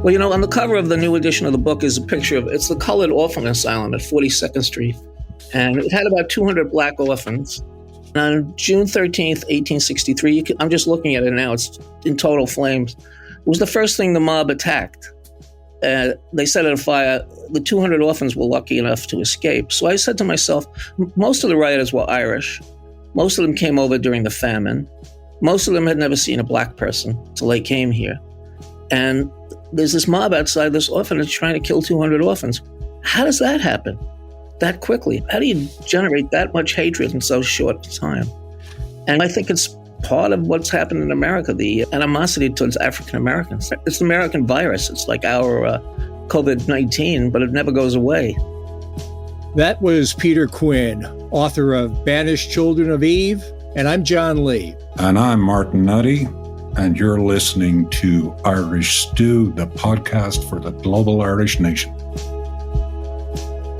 Well, on the cover of the new edition of the book is a picture it's the colored orphan asylum at 42nd Street. And it had about 200 black orphans. And on June 13th, 1863, I'm just looking at it now, it's in total flames. It was the first thing the mob attacked. They set it afire. The 200 orphans were lucky enough to escape. So I said to myself, most of the rioters were Irish. Most of them came over during the famine. Most of them had never seen a black person till they came here. And there's this mob outside this orphanage trying to kill 200 orphans. How does that happen that quickly? How do you generate that much hatred in so short a time? And I think it's part of what's happened in America, the animosity towards African Americans. It's an American virus. It's like our COVID-19, but it never goes away. That was Peter Quinn, author of Banished Children of Eve, and I'm John Lee. And I'm Martin Nutty, and you're listening to Irish Stew, the podcast for the global Irish nation.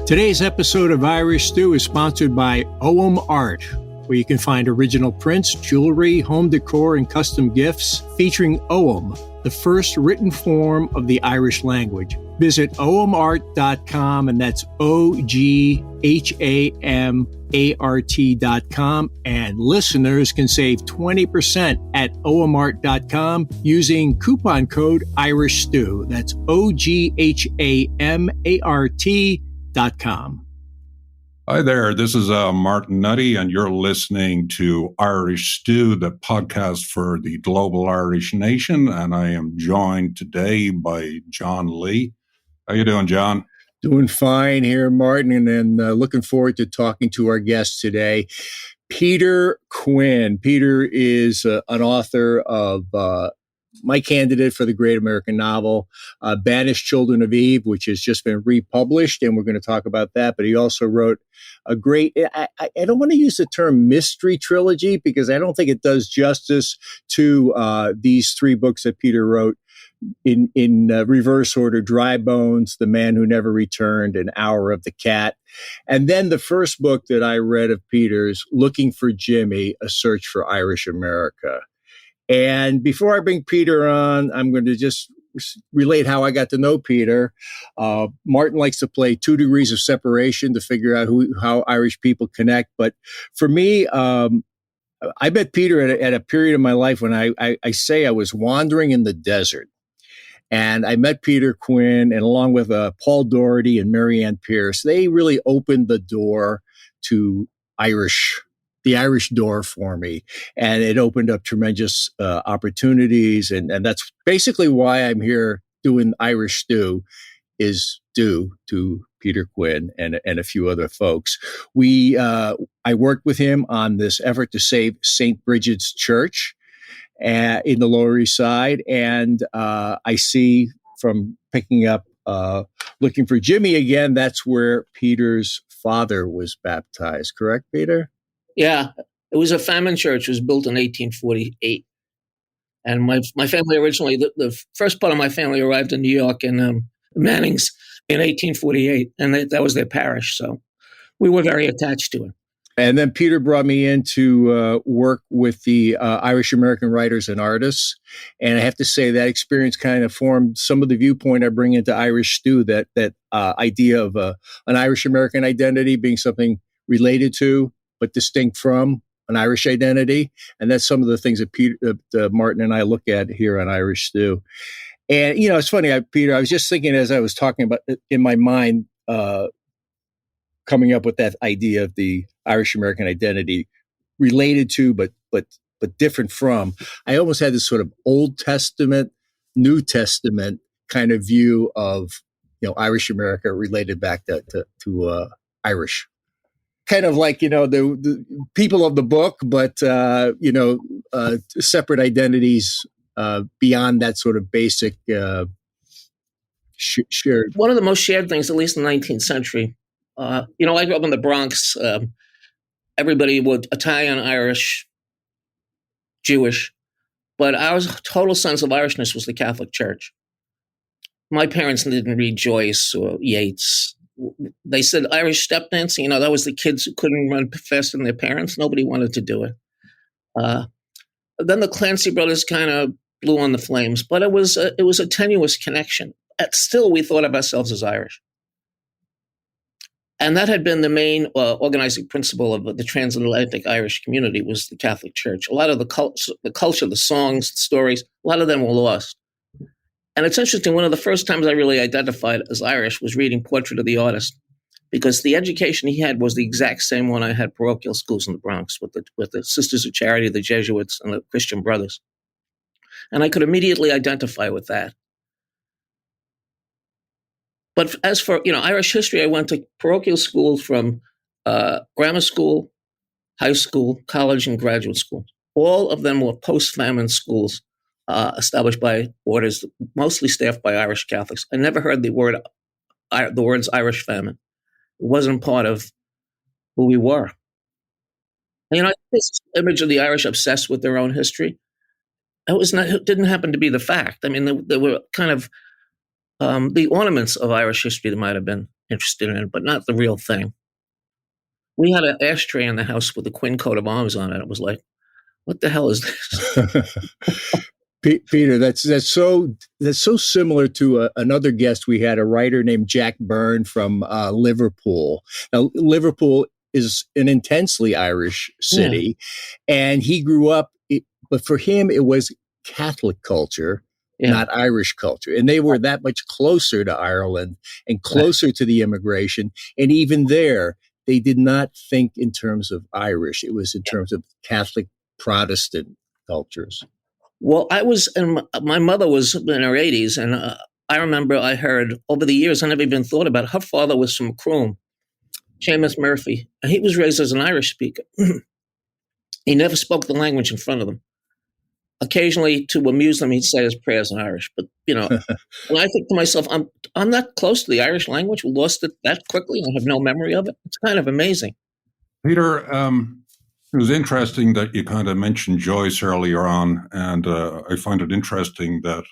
Today's episode of Irish Stew is sponsored by Ogham Art, where you can find original prints, jewelry, home decor, and custom gifts featuring Ogham, the first written form of the Irish language. Visit oghamart.com, and that's OGHAMART.com, and listeners can save 20% at oghamart.com using coupon code Irish Stew. That's OGHAMART.com. Hi there, this is Martin Nutty, and you're listening to Irish Stew, the podcast for the global Irish nation, and I am joined today by John Lee. How you doing, John? Doing fine here, Martin, and looking forward to talking to our guest today, Peter Quinn. Peter is an author of my candidate for the Great American Novel, Banished Children of Eve, which has just been republished, and we're going to talk about that. But he also wrote a great, I don't want to use the term mystery trilogy because I don't think it does justice to these three books that Peter wrote in reverse order: Dry Bones, The Man Who Never Returned, and Hour of the Cat. And then the first book that I read of Peter's, Looking for Jimmy, A Search for Irish America. And before I bring Peter on, I'm going to just relate how I got to know Peter. Martin likes to play 2 degrees of separation to figure out how Irish people connect. But for me, I met Peter at a period of my life when I say I was wandering in the desert. And I met Peter Quinn, and along with Paul Doherty and Marianne Pierce, they really opened the door to the Irish door for me. And it opened up tremendous opportunities. And that's basically why I'm here doing Irish Stew, is due to Peter Quinn and a few other folks. I worked with him on this effort to save St. Bridget's Church in the Lower East Side. And I see from picking up Looking for Jimmy again, that's where Peter's father was baptized. Correct, Peter? Yeah, it was a famine church. It was built in 1848. And my family originally, the first part of my family arrived in New York in Manning's in 1848, and that was their parish. So we were very attached to it. And then Peter brought me in to work with the Irish American writers and artists. And I have to say that experience kind of formed some of the viewpoint I bring into Irish Stew, that idea of an Irish American identity being something related to but distinct from an Irish identity. And that's some of the things that Martin and I look at here on Irish Stew. And, it's funny, Peter, I was just thinking as I was talking about in my mind, coming up with that idea of the Irish American identity related to, but different from. I almost had this sort of Old Testament, New Testament kind of view of, Irish America related back to Irish. Kind of like, the people of the book, but, separate identities beyond that sort of basic shared. One of the most shared things, at least in the 19th century, I grew up in the Bronx. Everybody was Italian, Irish, Jewish, but our total sense of Irishness was the Catholic Church. My parents didn't read Joyce or Yeats. They said Irish step dancing, that was the kids who couldn't run faster than their parents. Nobody wanted to do it. Then the Clancy brothers kind of blew on the flames, but it was a tenuous connection. Still, we thought of ourselves as Irish. And that had been the main organizing principle of the transatlantic Irish community was the Catholic Church. A lot of the culture, the songs, the stories, a lot of them were lost. And it's interesting, one of the first times I really identified as Irish was reading Portrait of the Artist, because the education he had was the exact same one I had parochial schools in the Bronx with the Sisters of Charity, the Jesuits, and the Christian Brothers. And I could immediately identify with that. But as for, Irish history, I went to parochial school from grammar school, high school, college, and graduate school. All of them were post-famine schools established by orders, mostly staffed by Irish Catholics. I never heard the words Irish famine. It wasn't part of who we were. And, this image of the Irish obsessed with their own history, it didn't happen to be the fact. I mean, there were kind of the ornaments of Irish history they might have been interested in, but not the real thing. We had an ashtray in the house with the Quinn coat of arms on it. It was like, what the hell is this? Peter, that's so similar to another guest we had, a writer named Jack Byrne from Liverpool. Now, Liverpool is an intensely Irish city, and he grew up, but for him, it was Catholic culture. Yeah. Not Irish culture. And they were that much closer to Ireland and closer to the immigration. And even there, they did not think in terms of Irish. It was in terms of Catholic Protestant cultures. Well, my mother was in her 80s. And I remember I heard over the years, I never even thought about it. Her father was from Croom, Seamus Murphy. And he was raised as an Irish speaker. He never spoke the language in front of them. Occasionally, to amuse them, he'd say his prayers in Irish. But, and I think to myself, I'm not close to the Irish language. We lost it that quickly. I have no memory of it. It's kind of amazing. Peter, it was interesting that you kind of mentioned Joyce earlier on. And I find it interesting that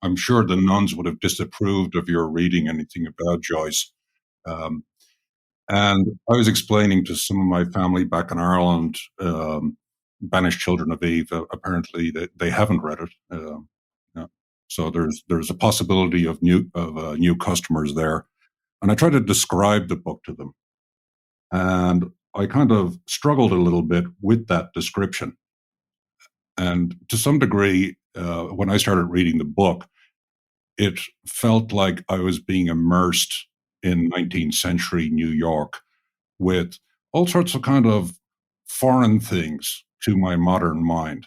I'm sure the nuns would have disapproved of your reading anything about Joyce. And I was explaining to some of my family back in Ireland, Banished Children of Eve. Apparently, they haven't read it, so there's a possibility of new customers there. And I tried to describe the book to them, and I kind of struggled a little bit with that description. And to some degree, when I started reading the book, it felt like I was being immersed in 19th century New York with all sorts of kind of foreign things to my modern mind,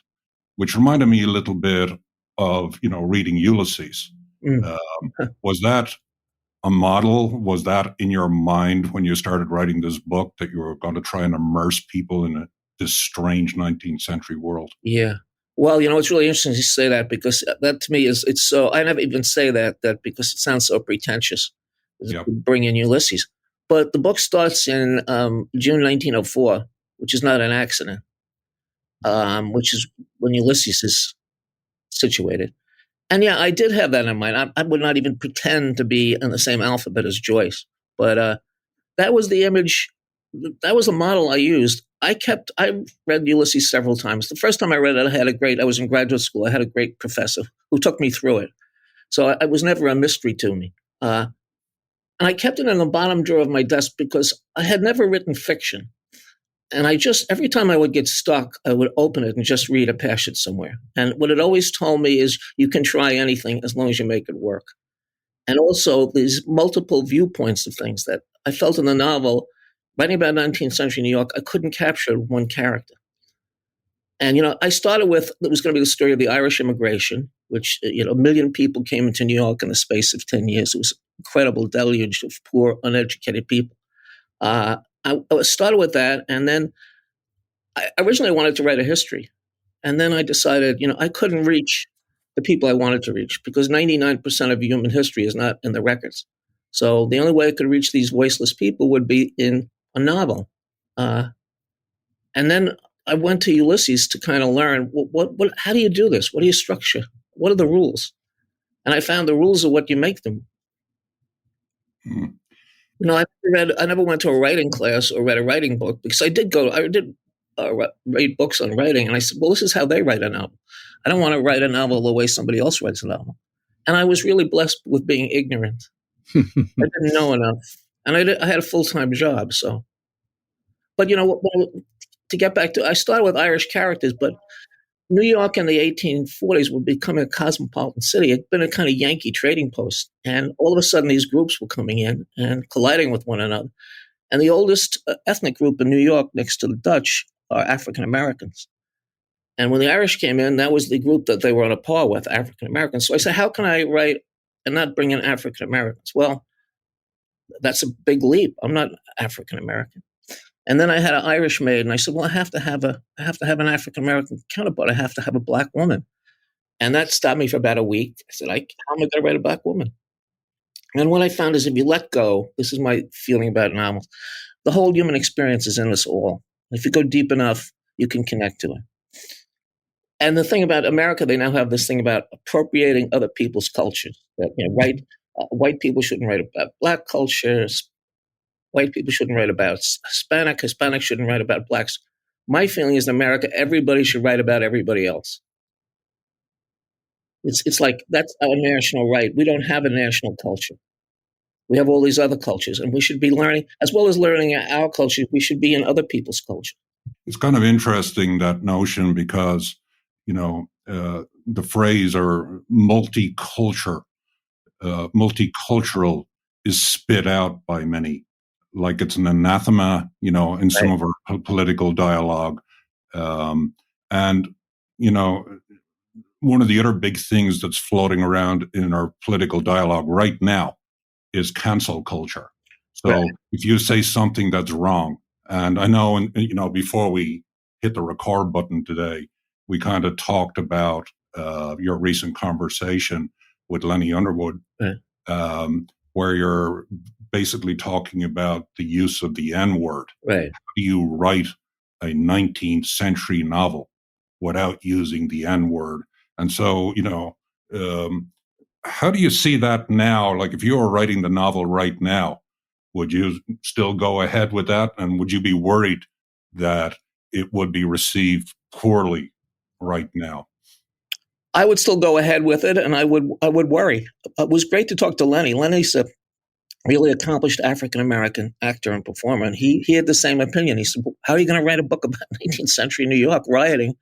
which reminded me a little bit of, reading Ulysses. Was that a model? Was that in your mind when you started writing this book, that you were going to try and immerse people in this strange 19th century world? Yeah. Well, it's really interesting you say that, because that to me it's so, I never even say that because it sounds so pretentious. Yep. Bring in Ulysses. But the book starts in June 1904, which is not an accident. Which is when Ulysses is situated. And yeah, I did have that in mind. I would not even pretend to be in the same alphabet as Joyce. But that was the image, that was the model I used. I read Ulysses several times. The first time I read it, I was in graduate school. I had a great professor who took me through it. So it was never a mystery to me. And I kept it in the bottom drawer of my desk because I had never written fiction. And every time I would get stuck, I would open it and just read a passage somewhere. And what it always told me is you can try anything as long as you make it work. And also these multiple viewpoints of things that I felt in the novel, writing about 19th century New York, I couldn't capture one character. And, I started with, it was going to be the story of the Irish immigration, which, 1 million people came into New York in the space of 10 years. It was an incredible deluge of poor, uneducated people. I started with that, and then I originally wanted to write a history. And then I decided, I couldn't reach the people I wanted to reach because 99% of human history is not in the records. So the only way I could reach these voiceless people would be in a novel. And then I went to Ulysses to kind of learn, how do you do this? What do you structure? What are the rules? And I found the rules are what you make them. I never went to a writing class or read a writing book because I did read books on writing. And I said, well, this is how they write a novel. I don't want to write a novel the way somebody else writes a novel. And I was really blessed with being ignorant. I didn't know enough. And I had a full-time job. So, but to get back to, I started with Irish characters, but New York in the 1840s was becoming a cosmopolitan city. It had been a kind of Yankee trading post. And all of a sudden, these groups were coming in and colliding with one another. And the oldest ethnic group in New York, next to the Dutch, are African Americans. And when the Irish came in, that was the group that they were on a par with, African Americans. So I said, how can I write and not bring in African Americans? Well, that's a big leap. I'm not African American. And then I had an Irish maid, and I said, well, I have to have an African American counterpart. I have to have a Black woman. And that stopped me for about a week. I said, how am I going to write a Black woman? And what I found is if you let go, this is my feeling about novels, the whole human experience is in us all. If you go deep enough, you can connect to it. And the thing about America, they now have this thing about appropriating other people's cultures. That white people shouldn't write about Black cultures. White people shouldn't write about Hispanic. Hispanic shouldn't write about Blacks. My feeling is in America, everybody should write about everybody else. It's like that's our national right. We don't have a national culture. We have all these other cultures, and we should be learning, as well as learning our culture, we should be in other people's culture. It's kind of interesting, that notion, because, the phrase or multicultural is spit out by many, like it's an anathema, in some of our political dialogue. And, one of the other big things that's floating around in our political dialogue right now is cancel culture. So if you say something that's wrong, and I know, before we hit the record button today, we kind of talked about your recent conversation with Lenny Underwood, where you're basically talking about the use of the N-word. Right. How do you write a 19th century novel without using the N-word? And so, how do you see that now? Like, if you were writing the novel right now, would you still go ahead with that? And would you be worried that it would be received poorly right now? I would still go ahead with it, and I would worry. It was great to talk to Lenny. Lenny's a really accomplished African-American actor and performer, and he had the same opinion. He said, how are you going to write a book about 19th century New York rioting,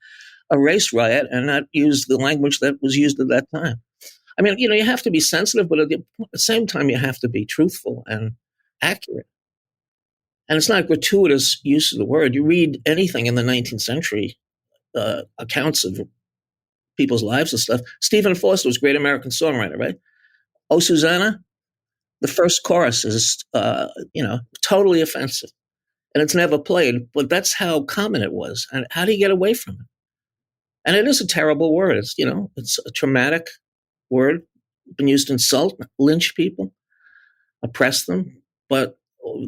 a race riot, and not use the language that was used at that time? I mean, you have to be sensitive, but at the same time, you have to be truthful and accurate. And it's not gratuitous use of the word. You read anything in the 19th century, accounts of people's lives and stuff. Stephen Foster was a great American songwriter, right? Oh, Susanna, the first chorus is, totally offensive. And it's never played, but that's how common it was. And how do you get away from it? And it is a terrible word. It's, it's a traumatic word, been used to insult, lynch people, oppress them. But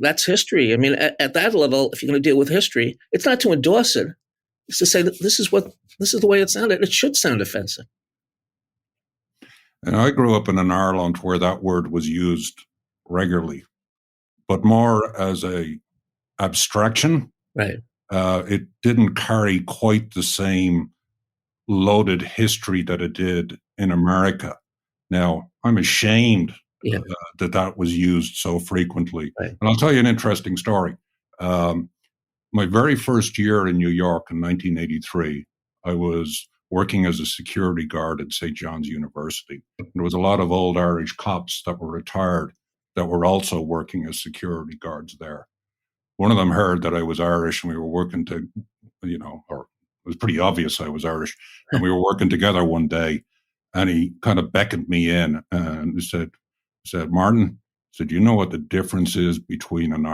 that's history. I mean, at that level, if you're going to deal with history, it's not to endorse it. It's to say that this is the way it sounded. It should sound offensive. And I grew up in an Ireland where that word was used regularly, but more as a abstraction. Right. It didn't carry quite the same loaded history that it did in America. Now, I'm ashamed that was used so frequently. Right. And I'll tell you an interesting story. My very first year in New York in 1983, I was working as a security guard at St. John's University. There was a lot of old Irish cops that were retired that were also working as security guards there. One of them heard that I was Irish, and we were working to, or it was pretty obvious I was Irish, and we were working together one day, and he kind of beckoned me in and he said, Martin, do you know what the difference is between an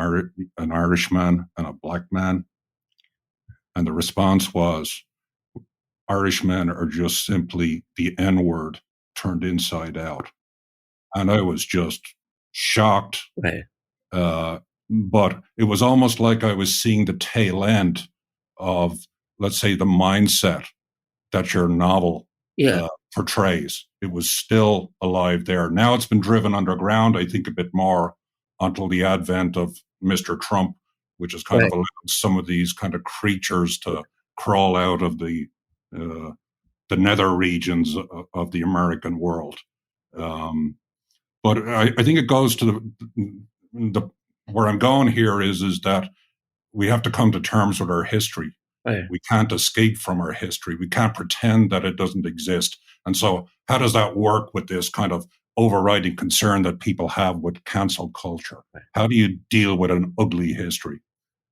Irishman and a Black man? And the response was, Irishmen are just simply the N-word turned inside out. And I was just shocked. Right. But it was almost like I was seeing the tail end of, let's say, the mindset that your novel portrays. It was still alive there. Now it's been driven underground, I think, a bit more until the advent of Mr. Trump which has kind of allowed some of these kind of creatures to crawl out of the nether regions of the American world. But I think it goes to the where I'm going here is that we have to come to terms with our history. Right. We can't escape from our history. We can't pretend that it doesn't exist. And so how does that work with this kind of overriding concern that people have with cancel culture? Right. How do you deal with an ugly history?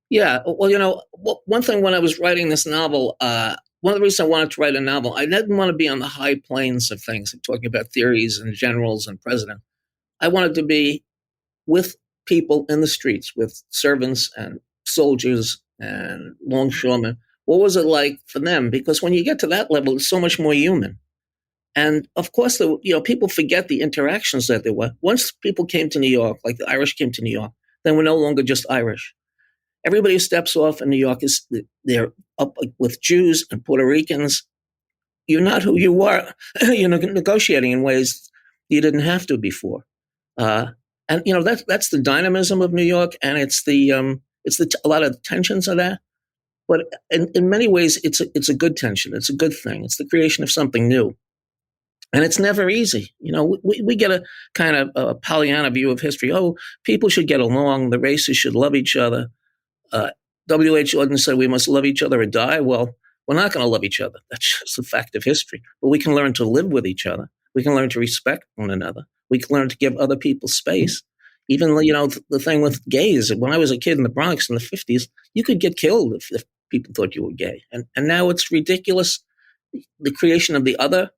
Yeah, well, one thing when I was writing this novel, one of the reasons I wanted to write a novel, I didn't want to be on the high planes of things, like talking about theories and generals and president. I wanted to be with people in the streets, with servants and soldiers and longshoremen. What was it like for them? Because when you get to that level, it's so much more human. And of course, people forget the interactions that there were. Once people came to New York, like the Irish came to New York, then we're no longer just Irish. Everybody who steps off in New York they're up with Jews and Puerto Ricans. You're not who you were. You're negotiating in ways you didn't have to before. And that's the dynamism of New York, and it's a lot of tensions of that. But in many ways, it's a good tension. It's a good thing. It's the creation of something new. And it's never easy. We get a kind of a Pollyanna view of history. Oh, people should get along. The races should love each other. W.H. Auden said we must love each other or die. Well, we're not going to love each other. That's just a fact of history. But we can learn to live with each other. We can learn to respect one another. We can learn to give other people space. Even, the thing with gays. When I was a kid in the Bronx in the 50s, you could get killed if people thought you were gay. And now it's ridiculous. The creation of the other.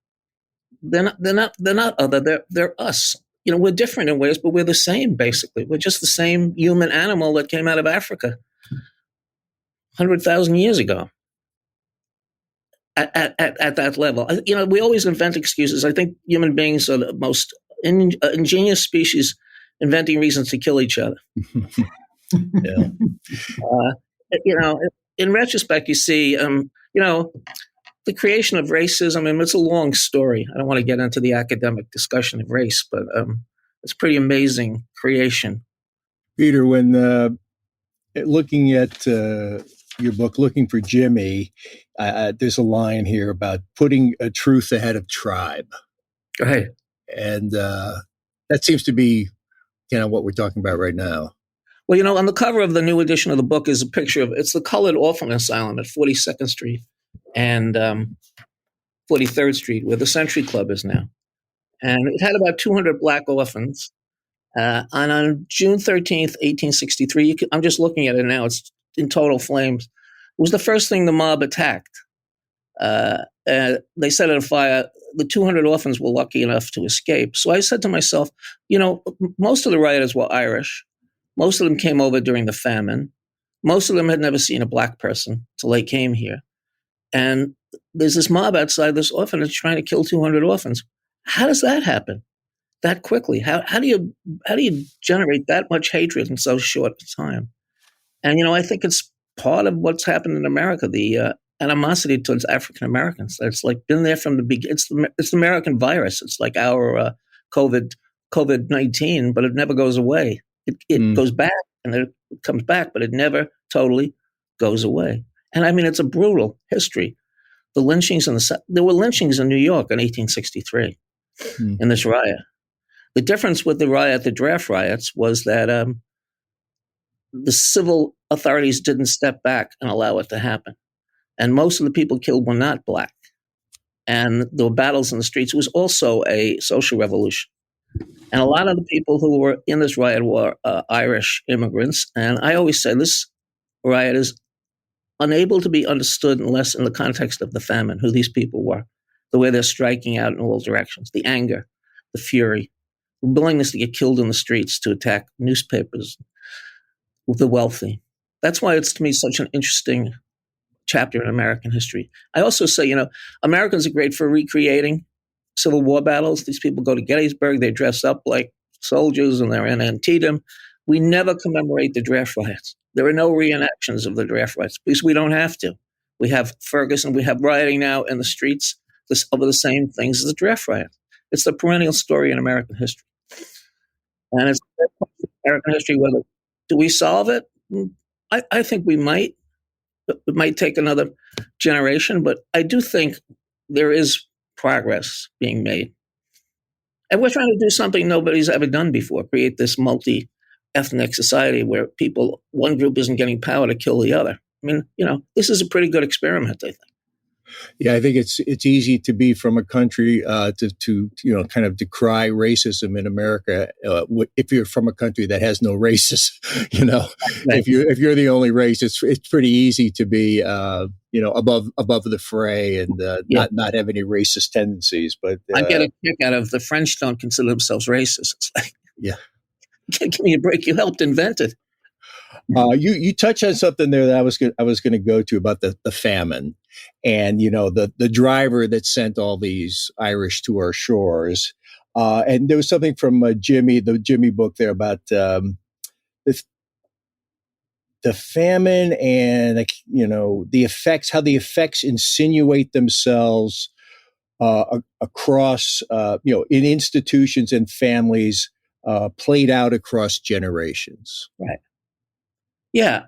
They're not other. They're us. We're different in ways, but we're the same, basically. We're just the same human animal that came out of Africa 100,000 years ago. At that level, we always invent excuses. I think human beings are the most ingenious species, inventing reasons to kill each other. Yeah. In retrospect, you see, the creation of racism, and it's a long story. I don't want to get into the academic discussion of race, but it's pretty amazing creation. Peter, when looking at your book, Looking for Jimmy, there's a line here about putting a truth ahead of tribe. Right. And that seems to be what we're talking about right now. Well, on the cover of the new edition of the book is a picture it's the colored orphan asylum at 42nd Street and 43rd Street, where the Century Club is now. And it had about 200 black orphans. And on June 13th, 1863, I'm just looking at it now, it's in total flames. It was the first thing the mob attacked. They set it afire. The 200 orphans were lucky enough to escape. So I said to myself, most of the rioters were Irish. Most of them came over during the famine. Most of them had never seen a black person till they came here. And there's this mob outside this orphanage trying to kill 200 orphans. How does that happen that quickly? How do you generate that much hatred in so short a time? And I think it's part of what's happened in America, the animosity towards African Americans. It's like been there from the beginning. It's the American virus. It's like our COVID-19, but it never goes away. It goes back and it comes back, but it never totally goes away. And I mean, it's a brutal history. The lynchings there were lynchings in New York in 1863 in this riot. The difference with the draft riots, was that the civil authorities didn't step back and allow it to happen. And most of the people killed were not black. And there were battles in the streets. It was also a social revolution. And a lot of the people who were in this riot were Irish immigrants. And I always say this riot is unable to be understood unless in the context of the famine, who these people were, the way they're striking out in all directions, the anger, the fury, the willingness to get killed in the streets to attack newspapers, the wealthy. That's why it's, to me, such an interesting chapter in American history. I also say, Americans are great for recreating Civil War battles. These people go to Gettysburg, they dress up like soldiers and they're in Antietam. We never commemorate the draft riots. There are no reenactions of the draft riots because we don't have to. We have Ferguson, we have rioting now in the streets over the same things as the draft riot. It's the perennial story in American history. And it's American history, whether do we solve it? I think we might. It might take another generation, but I do think there is progress being made. And we're trying to do something nobody's ever done before, create this multi-ethnic society where one group isn't getting power to kill the other. I mean, this is a pretty good experiment, I think. Yeah, I think it's easy to be from a country to kind of decry racism in America if you're from a country that has no races. Right. If you're the only race, it's pretty easy to be above the fray and not have any racist tendencies. But I get a kick out of the French don't consider themselves racist. It's like, yeah, give me a break. You helped invent it. You touched on something there that I was going to go to about the famine, and the driver that sent all these Irish to our shores, and there was something from the Jimmy book there about the famine and the effects, how the effects insinuate themselves across in institutions and families, played out across generations. Right. Yeah.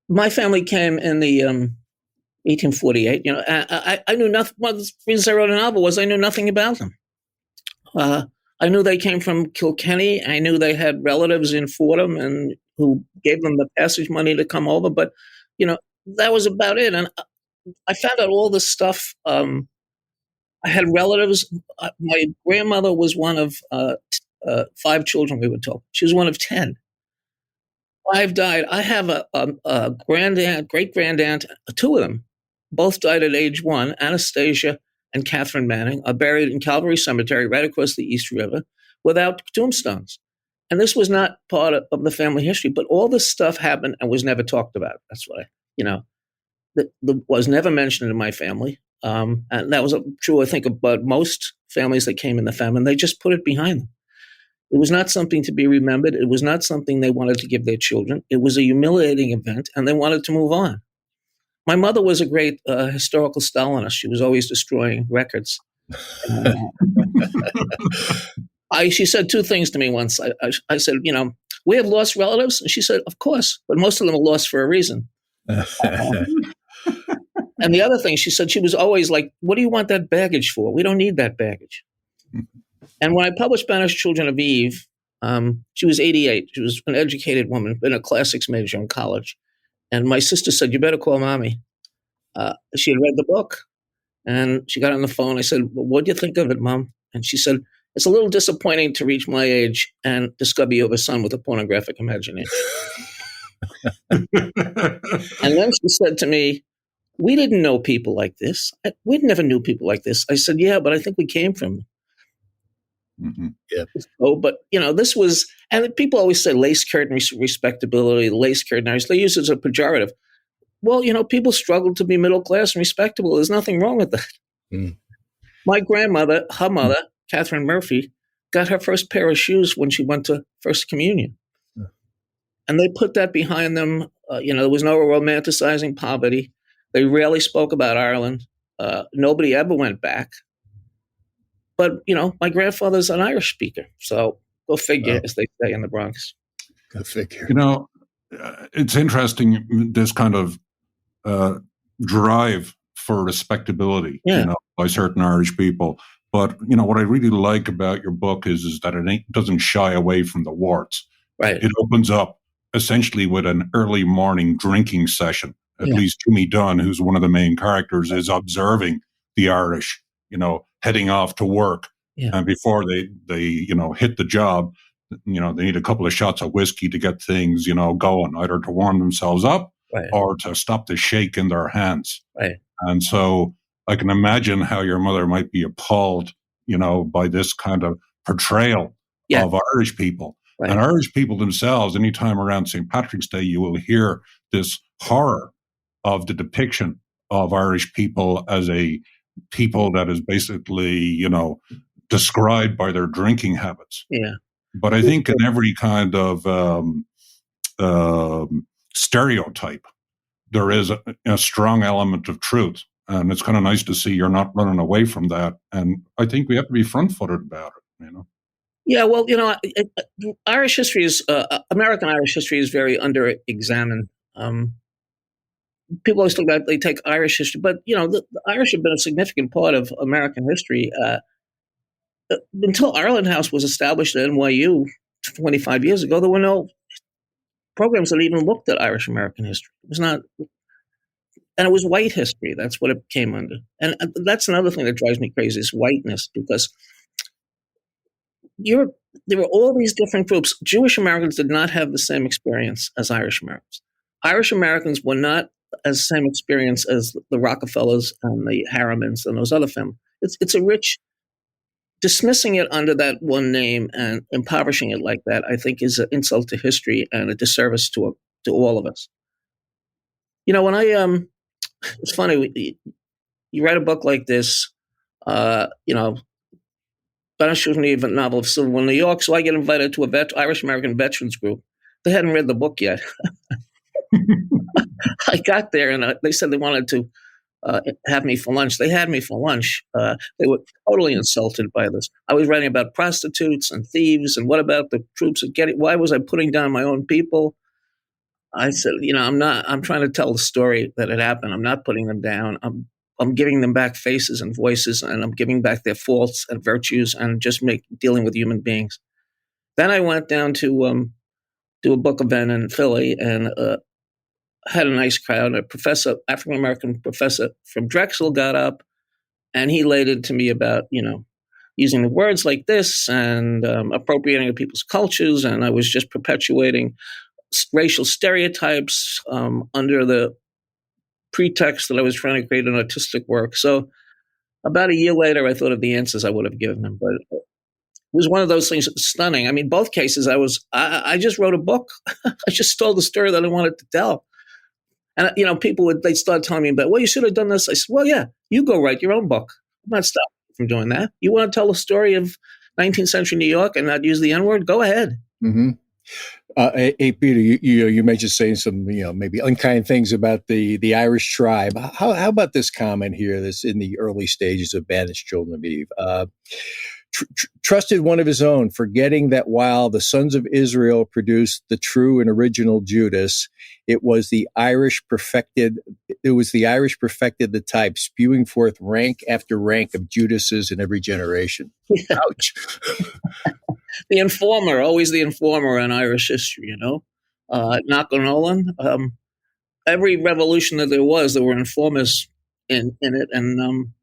My family came in the 1848. I knew nothing. One of the reasons I wrote a novel was I knew nothing about them. I knew they came from Kilkenny. I knew they had relatives in Fordham and who gave them the passage money to come over. But, that was about it. And I found out all this stuff. I had relatives. My grandmother was one of 5 children, we were told. She was one of 10. 5 died. I have a grandaunt, great-grandaunt, 2 of them. Both died at age 1. Anastasia and Catherine Manning are buried in Calvary Cemetery right across the East River without tombstones. And this was not part of the family history, but all this stuff happened and was never talked about. That's why, that was never mentioned in my family. And that was true, I think, about most families that came in the famine. They just put it behind them. It was not something to be remembered. It was not something they wanted to give their children. It was a humiliating event, and they wanted to move on. My mother was a great historical Stalinist. She was always destroying records. She said 2 things to me once. I said, we have lost relatives. And she said, of course, but most of them are lost for a reason. And the other thing, she said, she was always like, what do you want that baggage for? We don't need that baggage. And when I published Banished Children of Eve, she was 88. She was an educated woman, been a classics major in college. And my sister said, you better call Mommy. She had read the book, and she got on the phone. I said, well, what do you think of it, Mom? And she said, it's a little disappointing to reach my age and discover you have a son with a pornographic imagination. And then she said to me, we didn't know people like this. We never knew people like this. I said, yeah, but I think we came from them. Mm-hmm. Yeah. So, but this was, and people always say lace curtain respectability, lace curtain. They use it as a pejorative. Well, people struggle to be middle class and respectable. There's nothing wrong with that. Mm. My grandmother, her mother, Catherine Murphy, got her first pair of shoes when she went to First Communion, and they put that behind them. There was no romanticizing poverty. They rarely spoke about Ireland. Nobody ever went back. But, my grandfather's an Irish speaker. So go figure, as they say in the Bronx. Go figure. It's interesting, this kind of drive for respectability, by certain Irish people. But, what I really like about your book is that it doesn't shy away from the warts. Right. It opens up essentially with an early morning drinking session. At least Jimmy Dunn, who's one of the main characters, is observing the Irish, heading off to work. Yeah. And before they hit the job, they need a couple of shots of whiskey to get things, going, either to warm themselves up or to stop the shake in their hands. Right. And so I can imagine how your mother might be appalled, by this kind of portrayal of Irish people. Right. And Irish people themselves, anytime around St. Patrick's Day, you will hear this horror of the depiction of Irish people as a people that is basically, described by their drinking habits. Yeah. But I think in every kind of stereotype, there is a strong element of truth. And it's kind of nice to see you're not running away from that. And I think we have to be front-footed about it, Yeah, well, Irish history is American Irish history is very under-examined. People always talk about they take Irish history, but the Irish have been a significant part of American history until Ireland House was established at NYU 25 years ago. There were no programs that even looked at Irish American history. It was not, and it was white history. That's what it came under, and that's another thing that drives me crazy: is whiteness, because there were all these different groups. Jewish Americans did not have the same experience as Irish Americans. Irish Americans were not as the same experience as the Rockefellers and the Harrimans and those other families. It's a rich, dismissing it under that one name and impoverishing it like that, I think, is an insult to history and a disservice to all of us. When it's funny, you write a book like this, Banished Children of Eve, a novel of Civil War in New York. So I get invited to a Irish American veterans group. They hadn't read the book yet. I got there and they said they wanted to have me for lunch. They had me for lunch. They were totally insulted by this. I was writing about prostitutes and thieves, and what about the troops at Getty? Why was I putting down my own people? I said, I'm trying to tell the story that had happened. I'm not putting them down. I'm giving them back faces and voices, and I'm giving back their faults and virtues, and just dealing with human beings. Then I went down to do a book event in Philly, and had a nice crowd. A professor, African American professor from Drexel, got up, and he laid into me about using the words like this and appropriating of people's cultures, and I was just perpetuating racial stereotypes under the pretext that I was trying to create an artistic work. So about a year later, I thought of the answers I would have given him, but it was one of those things that was stunning. I mean, both cases, I just wrote a book. I just told the story that I wanted to tell. And, they started telling me about, well, you should have done this. I said, well, yeah, you go write your own book. I'm not stopping you from doing that. You want to tell the story of 19th century New York and not use the N-word? Go ahead. Mm-hmm. Hey, Peter, you mentioned saying some, maybe unkind things about the Irish tribe. How about this comment here that's in the early stages of Banished Children of Eve? Trusted one of his own, forgetting that while the sons of Israel produced the true and original Judas, it was the Irish perfected the type, spewing forth rank after rank of Judases in every generation. Yeah. Ouch. The informer, always the informer in Irish history, Knock-on-Nolan. Every revolution that there were informers in it, and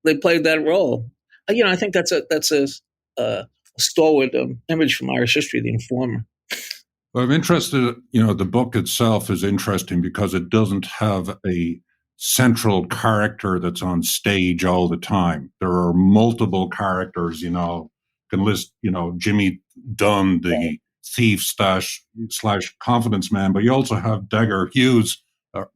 they played that role. I think that's a stalwart image from Irish history, the informer. Well, I'm interested, the book itself is interesting because it doesn't have a central character that's on stage all the time. There are multiple characters, can list, Jimmy Dunn, the thief slash confidence man, but you also have Dagger Hughes,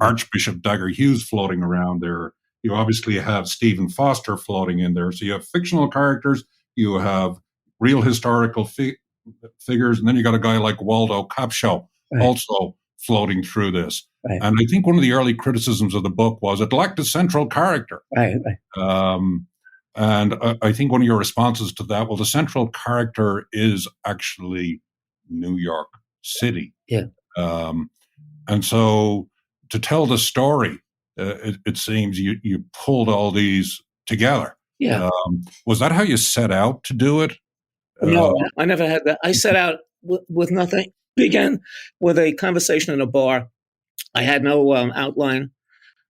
Archbishop Dagger Hughes floating around there. You obviously have Stephen Foster floating in there. So you have fictional characters, you have real historical figures, and then you got a guy like Waldo Capshaw also floating through this. Right. And I think one of the early criticisms of the book was it lacked a central character. Right. And I think one of your responses to that, well, the central character is actually New York City. Yeah. And so to tell the story, it seems you pulled all these together. Yeah. Was that how you set out to do it? No, I never had that. I set out with nothing. Began with a conversation in a bar. I had no outline.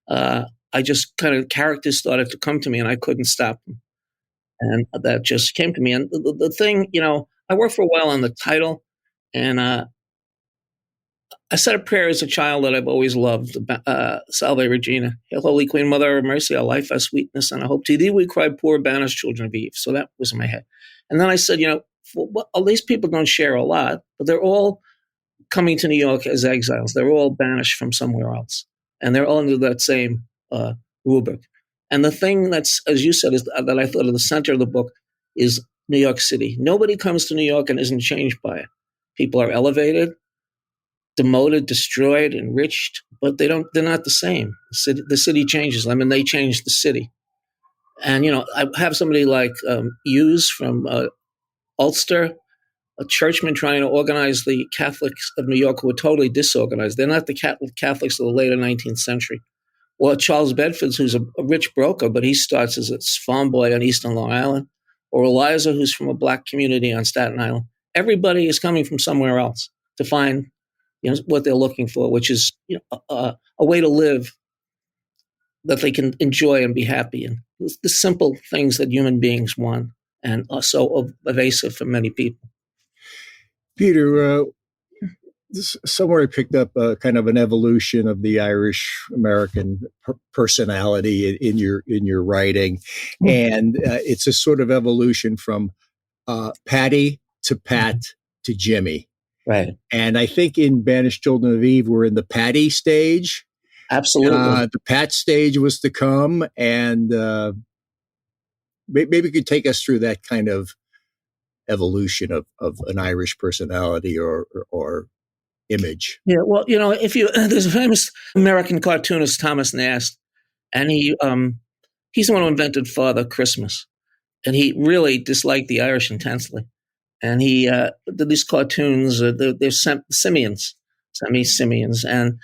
I just kind of, characters started to come to me and I couldn't stop them. And that just came to me. And the thing, I worked for a while on the title, and I said a prayer as a child that I've always loved, Salve Regina, Hail Holy Queen, Mother of Mercy, our life, our sweetness, and I hope to thee we cry, poor banished children of Eve. So that was in my head. And then I said, all these people don't share a lot, but they're all coming to New York as exiles. They're all banished from somewhere else. And they're all under that same rubric. And the thing that's, as you said, is that I thought of the center of the book is New York City. Nobody comes to New York and isn't changed by it. People are elevated, demoted, destroyed, enriched, but they're not the same. The city changes them, and they change the city. And, I have somebody like Hughes from Ulster. churchmen trying to organize the Catholics of New York who were totally disorganized. They're not the Catholics of the later 19th century. Or Charles Bedford, who's a rich broker, but he starts as a farm boy on Eastern Long Island. Or Eliza, who's from a black community on Staten Island. Everybody is coming from somewhere else to find, what they're looking for, which is a way to live that they can enjoy and be happy in. The simple things that human beings want and are so evasive for many people. Peter, somewhere I picked up kind of an evolution of the Irish American personality in your writing, and it's a sort of evolution from Paddy to Pat to Jimmy. Right. And I think in Banished Children of Eve, we're in the Paddy stage. Absolutely. The Pat stage was to come, and maybe you could take us through that kind of evolution of an Irish personality or image. Yeah, well, there's a famous American cartoonist, Thomas Nast, and he's the one who invented Father Christmas, and he really disliked the Irish intensely, and he did these cartoons. They're simians, semi-simians, and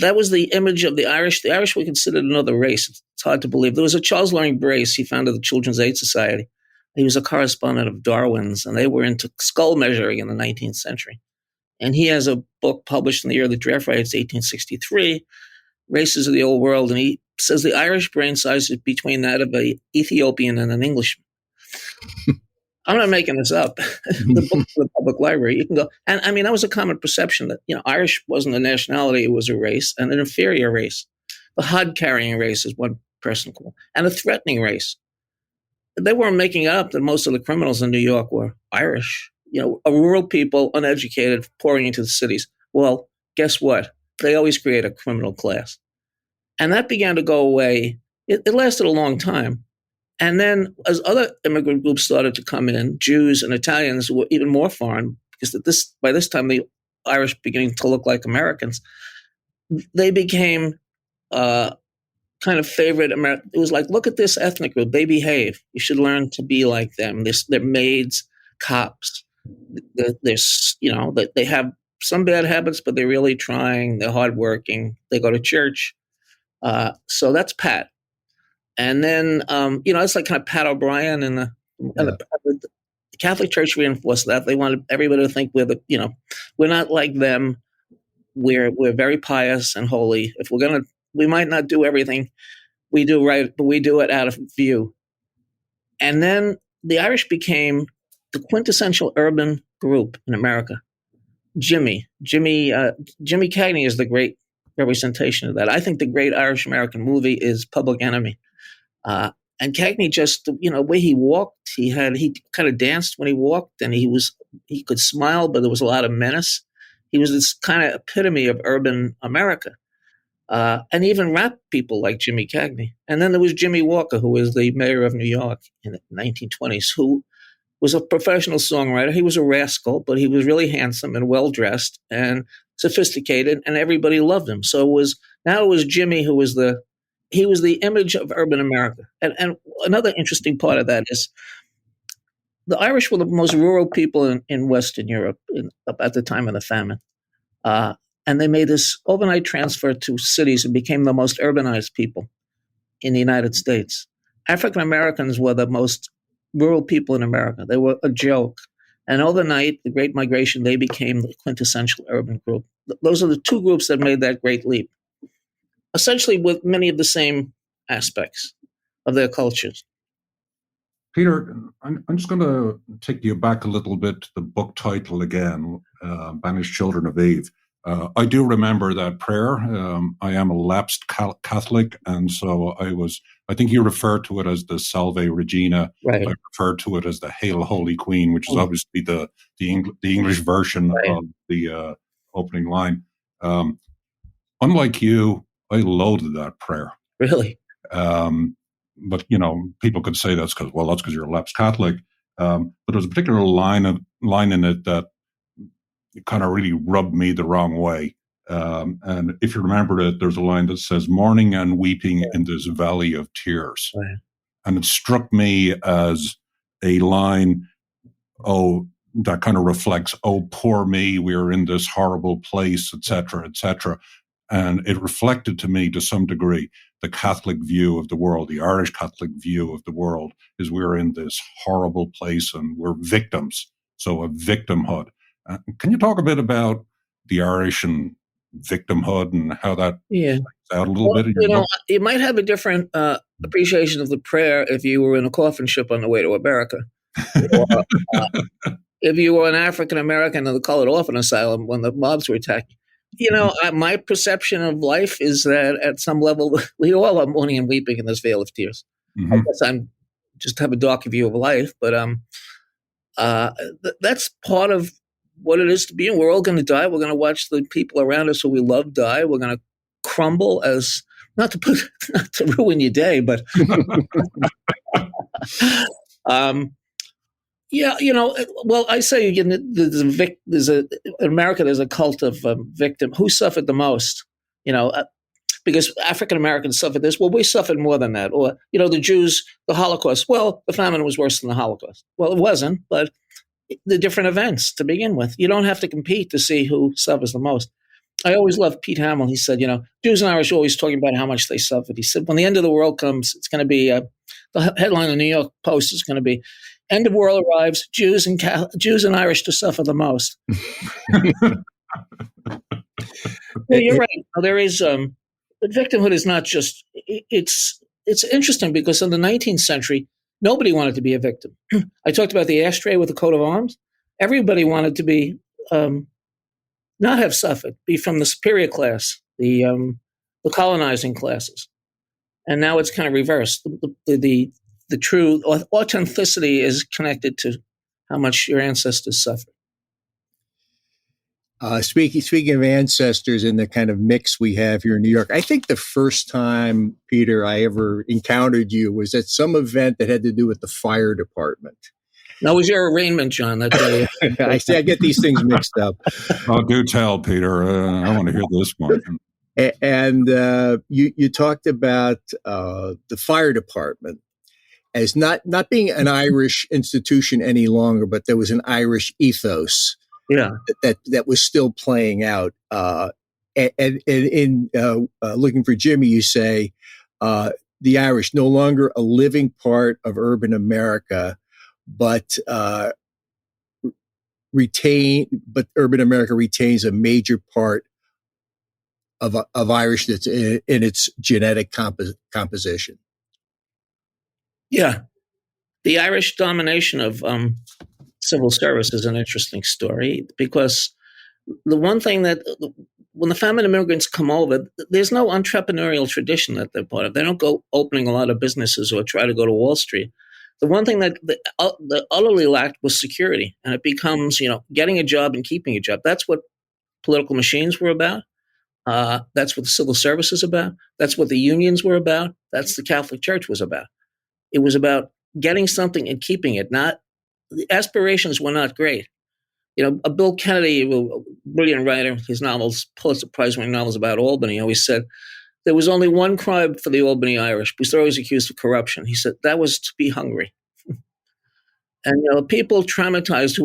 that was the image of the Irish. The Irish were considered another race. It's hard to believe. There was a Charles Loring Brace. He founded the Children's Aid Society. He was a correspondent of Darwin's, and they were into skull measuring in the 19th century. And he has a book published in the year of the draft rights, 1863, Races of the Old World, and he says the Irish brain size is between that of an Ethiopian and an Englishman. I'm not making this up. The book's in the public library. You can go. And I mean, that was a common perception that, Irish wasn't a nationality, it was a race, and an inferior race. The hod-carrying race, is one person called, and a threatening race. They weren't making it up that most of the criminals in New York were Irish. A rural people, uneducated, pouring into the cities. Well, guess what? They always create a criminal class. And that began to go away. It lasted a long time. And then as other immigrant groups started to come in, Jews and Italians were even more foreign, because by this time the Irish beginning to look like Americans, they became kind of favorite American. It was like, look at this ethnic group. They behave. You should learn to be like them. They're maids, cops. They have some bad habits, but they're really trying. They're hardworking. They go to church. So that's Pat. And then, it's like kind of Pat O'Brien and the Catholic Church reinforced that. They wanted everybody to think we're not like them. We're very pious and holy. If we might not do everything we do right, but we do it out of view. And then the Irish became the quintessential urban group in America. Jimmy Cagney is the great representation of that. I think the great Irish American movie is Public Enemy. And Cagney just, the way he walked, he kind of danced when he walked, and he could smile, but there was a lot of menace. He was this kind of epitome of urban America. And even rap people like Jimmy Cagney. And then there was Jimmy Walker, who was the mayor of New York in the 1920s, who was a professional songwriter. He was a rascal, but he was really handsome and well-dressed and sophisticated, and everybody loved him. So it was Jimmy who was the image of urban America. And another interesting part of that is the Irish were the most rural people in Western Europe at the time of the famine. And they made this overnight transfer to cities and became the most urbanized people in the United States. African Americans were the most rural people in America. They were a joke. And overnight, the Great Migration, they became the quintessential urban group. Those are the two groups that made that great leap, essentially with many of the same aspects of their cultures. Peter, I'm just going to take you back a little bit to the book title again, Banished Children of Eve. I do remember that prayer. I am a lapsed Catholic, and so I think you referred to it as the Salve Regina. Right. I referred to it as the Hail Holy Queen, which is obviously the English version of the opening line. Unlike you, I loathed that prayer. Really? But, people could say that's because you're a lapsed Catholic. But there's a particular line in it that kind of really rubbed me the wrong way. And if you remember it, there's a line that says, mourning and weeping in this valley of tears. Right. And it struck me as a line, that kind of reflects, oh, poor me, we're in this horrible place, etc., etc. And it reflected to me, to some degree, the Catholic view of the world, the Irish Catholic view of the world, is we're in this horrible place and we're victims. So a victimhood. Can you talk a bit about the Irish and victimhood and how that plays out a little bit in your book? You might have a different appreciation of the prayer if you were in a coffin ship on the way to America. Or, if you were an African American in the colored orphan asylum when the mobs were attacked. My perception of life is that at some level, we all are mourning and weeping in this vale of tears. Mm-hmm. I guess I'm just have a darker view of life, but that's part of what it is to be. And we're all going to die. We're going to watch the people around us who we love die. We're going to crumble as not to ruin your day, but I say in America there's a cult of victim. Who suffered the most? Because African Americans suffered this. Well, we suffered more than that. Or the Jews, the Holocaust. Well, the famine was worse than the Holocaust. Well, it wasn't, but the different events to begin with. You don't have to compete to see who suffers the most. I always loved Pete Hamill. He said, Jews and Irish are always talking about how much they suffered. He said, when the end of the world comes, it's going to be the headline of the New York Post is going to be, "End of world arrives, Jews and Irish to suffer the most." You're right. There is victimhood is not just. It's interesting because in the 19th century, nobody wanted to be a victim. I talked about the ashtray with the coat of arms. Everybody wanted to be not have suffered, be from the superior class, the colonizing classes, and now it's kind of reversed. The true authenticity is connected to how much your ancestors suffered. Speaking of ancestors and the kind of mix we have here in New York, I think the first time, Peter, I ever encountered you was at some event that had to do with the fire department. Now, was your arraignment, John, that day? I get these things mixed up. Oh, do tell, Peter. I want to hear this one. And you talked about the fire department as not being an Irish institution any longer, but there was an Irish ethos. Yeah, that was still playing out. And in Looking for Jimmy, you say the Irish no longer a living part of urban America, but urban America retains a major part of Irish that's in its genetic composition. Yeah, the Irish domination of civil service is an interesting story because the one thing that when the famine immigrants come over, there's no entrepreneurial tradition that they're part of. They don't go opening a lot of businesses or try to go to Wall Street. The one thing that they utterly lacked was security, and it becomes, getting a job and keeping a job. That's what political machines were about. That's what the civil service is about. That's what the unions were about. That's the Catholic Church was about. It was about getting something and keeping it. The aspirations were not great. Bill Kennedy, a brilliant writer, his novels, Pulitzer Prize-winning novels about Albany, always said there was only one crime for the Albany Irish because they're always accused of corruption. He said that was to be hungry. And people traumatized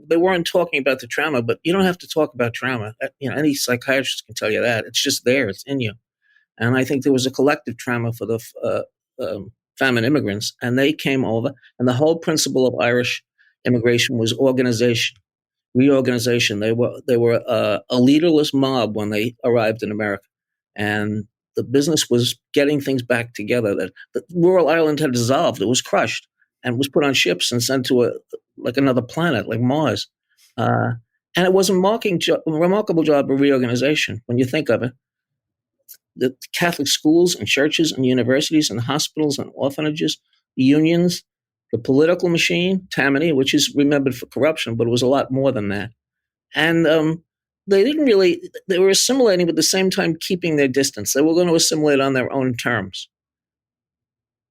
they weren't talking about the trauma, but you don't have to talk about trauma. Any psychiatrist can tell you that. It's just there. It's in you. And I think there was a collective trauma for the famine immigrants, and they came over. And the whole principle of Irish immigration was organization, reorganization. They were a leaderless mob when they arrived in America. And the business was getting things back together. That rural Ireland had dissolved. It was crushed and was put on ships and sent to another planet, like Mars. And it was a remarkable job of reorganization when you think of it. The Catholic schools and churches and universities and hospitals and orphanages, the unions, the political machine, Tammany, which is remembered for corruption, but it was a lot more than that. And they were assimilating, but at the same time keeping their distance. They were going to assimilate on their own terms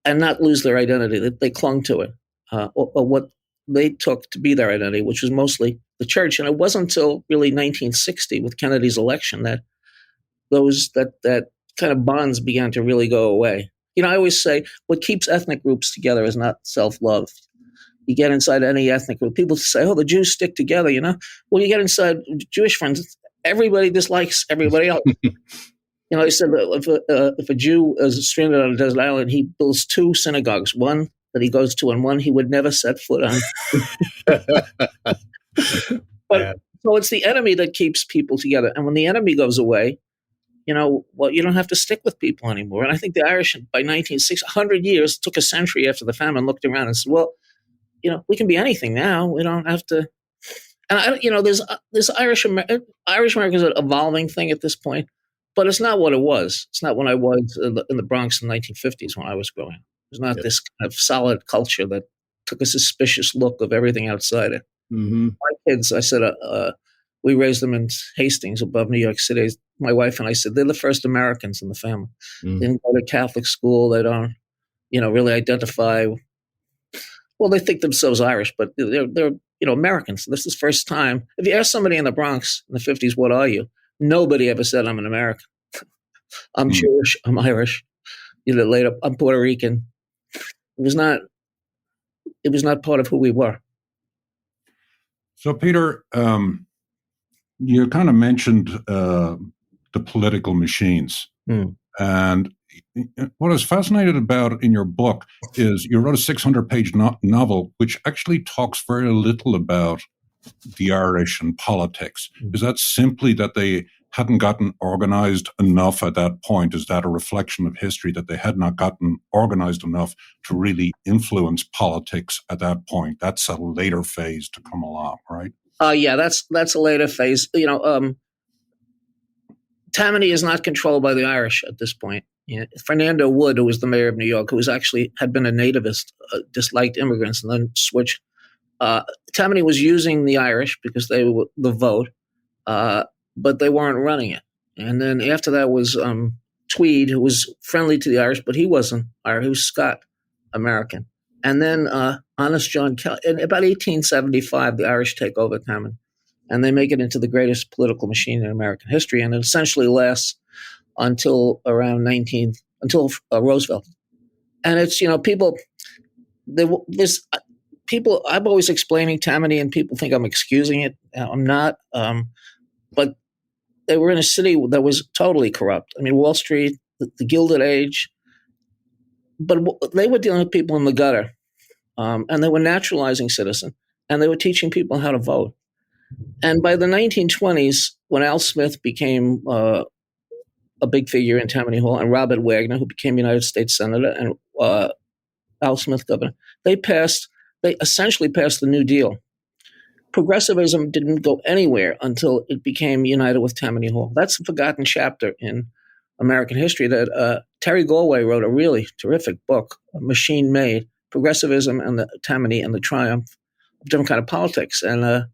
and not lose their identity. That they clung to it, or what they took to be their identity, which was mostly the church. And it wasn't until really 1960 with Kennedy's election that that kind of bonds began to really go away. I always say what keeps ethnic groups together is not self-love. You get inside any ethnic group, people say, "Oh, the Jews stick together," Well, you get inside Jewish friends, everybody dislikes everybody else. He said that if a Jew is stranded on a desert island, he builds 2 synagogues, one that he goes to and one he would never set foot on. But so it's the enemy that keeps people together. And when the enemy goes away, you don't have to stick with people anymore. And I think the Irish, by 1960, 100 years, took a century after the famine, looked around and said, well, we can be anything now. We don't have to. And, there's Irish America is an evolving thing at this point, but it's not what it was. It's not when I was in the Bronx in the 1950s when I was growing up. There's not this kind of solid culture that took a suspicious look of everything outside it. Mm-hmm. My kids, I said, we raised them in Hastings above New York City. My wife and I said, they're the first Americans in the family. Mm-hmm. They didn't go to Catholic school. They don't, really identify. Well, they think themselves Irish, but they're Americans. This is the first time. If you ask somebody in the Bronx in the 50s, what are you? Nobody ever said, I'm an American. I'm Jewish. I'm Irish. Later, I'm Puerto Rican. It was not part of who we were. So, Peter, you kind of mentioned the political machines. And what I was fascinated about in your book is you wrote a 600-page novel, which actually talks very little about the Irish and politics. Is that simply that they hadn't gotten organized enough at that point? Is that a reflection of history, that they had not gotten organized enough to really influence politics at that point? That's a later phase to come along, right? Yeah, that's a later phase. Tammany is not controlled by the Irish at this point. Fernando Wood, who was the mayor of New York, who had been a nativist, disliked immigrants, and then switched. Tammany was using the Irish because they were the vote, but they weren't running it. And then after that was Tweed, who was friendly to the Irish, but he wasn't Irish. He was Scot American. And then Honest John Kelly. In about 1875, the Irish take over Tammany, and they make it into the greatest political machine in American history. And it essentially lasts until around Roosevelt. And it's, people, I'm always explaining Tammany and people think I'm excusing it. I'm not. But they were in a city that was totally corrupt. I mean, Wall Street, the Gilded Age, but they were dealing with people in the gutter. And they were naturalizing citizens, and they were teaching people how to vote. And by the 1920s, when Al Smith became a big figure in Tammany Hall, and Robert Wagner, who became United States Senator, and Al Smith governor, they essentially passed the New Deal. Progressivism didn't go anywhere until it became united with Tammany Hall. That's a forgotten chapter in American history that Terry Galway wrote a really terrific book, Machine Made, Progressivism and the Tammany and the Triumph of Different Kind of Politics. And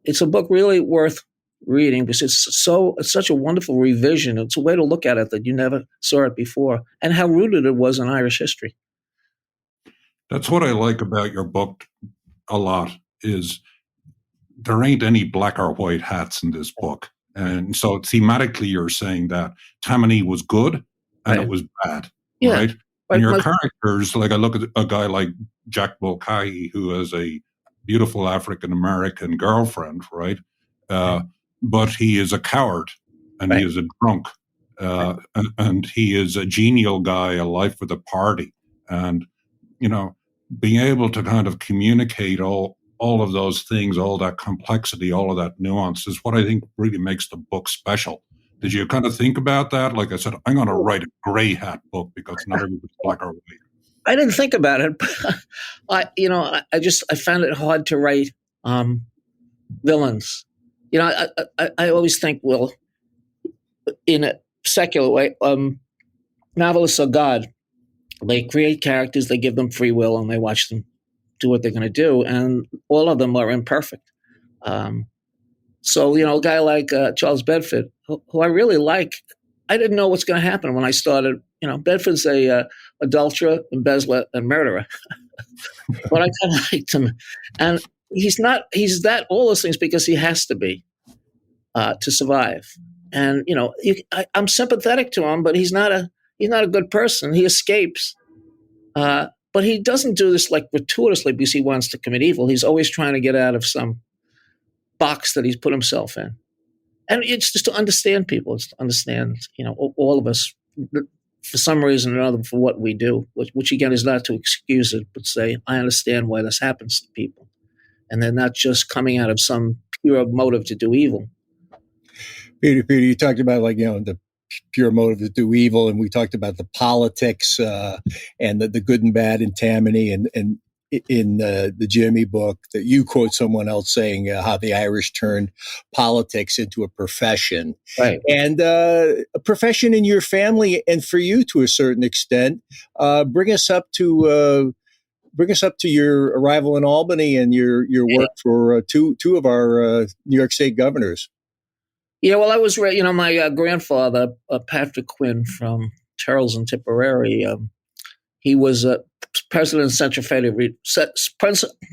it's a book really worth reading because it's such a wonderful revision. It's a way to look at it that you never saw it before, and how rooted it was in Irish history. That's what I like about your book a lot, is there ain't any black or white hats in this book. And so thematically, you're saying that Tammany was good and it was bad, right? And your characters, like I look at a guy like Jack Mulcahy, who has a beautiful African-American girlfriend, right? But he is a coward, and he is a drunk, and he is a genial guy, a life with a party. And, being able to kind of communicate all of those things, all that complexity, all of that nuance is what I think really makes the book special. Did you kind of think about that? Like I said, I'm going to write a gray hat book because not everybody's black or white. I didn't think about it. But I found it hard to write villains. I always think, well, in a secular way, novelists are God. They create characters, they give them free will, and they watch them do what they're going to do. And all of them are imperfect. So, a guy like Charles Bedford, who I really like, I didn't know what's going to happen when I started. Bedford's a adulterer, embezzler, and murderer. But I kind of liked him. And he's all those things because he has to be to survive. And, I'm sympathetic to him, but he's not a good person. He escapes. but he doesn't do this like gratuitously because he wants to commit evil. He's always trying to get out of some box that he's put himself in. And it's just to understand people. It's to understand, all of us, for some reason or another, for what we do, which again is not to excuse it, but say, I understand why this happens to people. And they're not just coming out of some pure motive to do evil. Peter, you talked about the pure motive to do evil, and we talked about the politics and the good and bad in Tammany, and in the Jimmy book that you quote someone else saying how the Irish turned politics into a profession, right? And a profession in your family, and for you to a certain extent. Bring us up to your arrival in Albany and your work for two of our New York State governors. Yeah, well, I was, my grandfather, Patrick Quinn from Charles and Tipperary, he was president of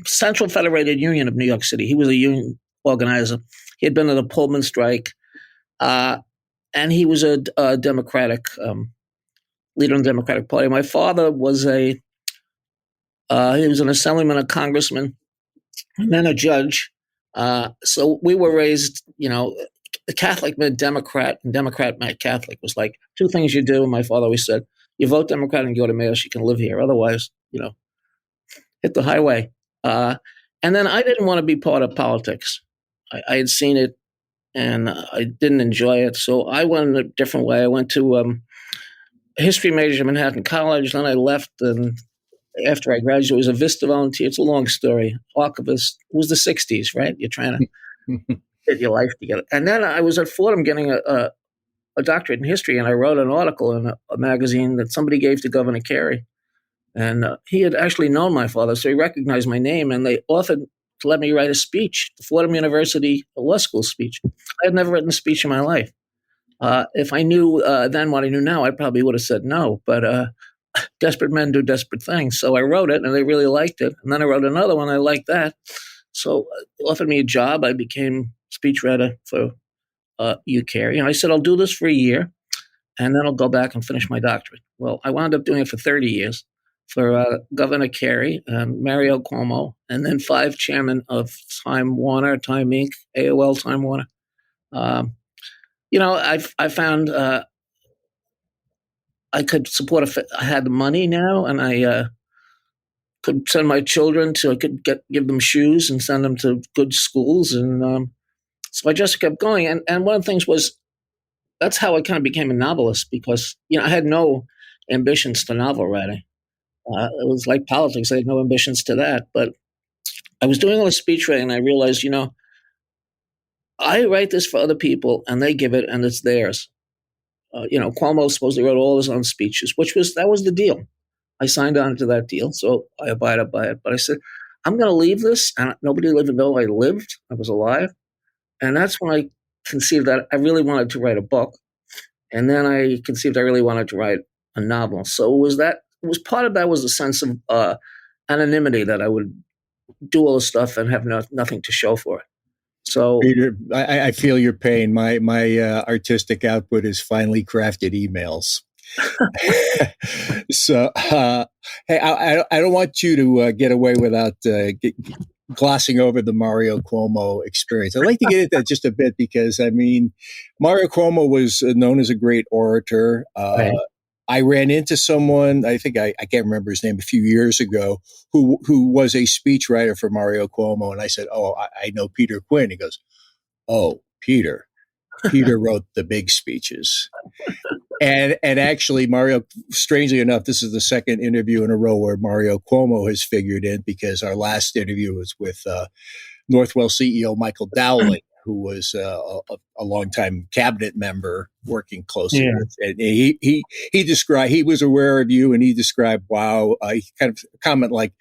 Central Federated Union of New York City. He was a union organizer. He had been in the Pullman strike, and he was a Democratic leader in the Democratic Party. My father was he was an assemblyman, a congressman, and then a judge. So we were raised, the Catholic meant Democrat, and Democrat meant Catholic. It was like two things you do. And my father always said, you vote Democrat and go to mass, you can live here. Otherwise, hit the highway. And then I didn't want to be part of politics. I had seen it, and I didn't enjoy it. So I went in a different way. I went to a history major at Manhattan College. Then I left, and after I graduated, I was a Vista volunteer. It's a long story. Archivist. It was the 60s, right? You're trying to get your life together. And then I was at Fordham getting a doctorate in history, and I wrote an article in a magazine that somebody gave to Governor Carey. And he had actually known my father, so he recognized my name, and they offered to let me write a speech, the Fordham University Law School speech. I had never written a speech in my life. If I knew then what I knew now, I probably would have said no, but desperate men do desperate things. So I wrote it, and they really liked it. And then I wrote another one, I liked that. So they offered me a job. I became speechwriter for Hugh Carey. And I said, I'll do this for a year, and then I'll go back and finish my doctorate. Well, I wound up doing it for 30 years for Governor Carey and Mario Cuomo, and then 5 chairmen of Time Warner, Time Inc., AOL, Time Warner. I found I could support I had the money now, and I could send my children I could give them shoes and send them to good schools. And so I just kept going. And one of the things was, that's how I kind of became a novelist, because, I had no ambitions to novel writing. It was like politics. I had no ambitions to that. But I was doing all this speech writing, and I realized, I write this for other people, and they give it, and it's theirs. Cuomo supposedly wrote all his own speeches, that was the deal. I signed on to that deal, so I abided by it. But I said, I'm going to leave this, and nobody will even know I lived. I was alive. And that's when I conceived that I really wanted to write a book. And then I conceived I really wanted to write a novel. So part of that was a sense of anonymity, that I would do all this stuff and have nothing to show for it. So, Peter, I feel your pain. My artistic output is finely crafted emails. So, hey, I don't want you to get away without glossing over the Mario Cuomo experience. I'd like to get into that just a bit, because Mario Cuomo was known as a great orator. Right. I ran into someone, I think I can't remember his name, a few years ago, who was a speechwriter for Mario Cuomo. And I said, I know Peter Quinn. He goes, Peter wrote the big speeches. And actually, Mario, strangely enough, this is the second interview in a row where Mario Cuomo has figured in, because our last interview was with Northwell CEO Michael Dowling, who was a longtime cabinet member working closely with. And he described, he was aware of you, and he described, he kind of comment like,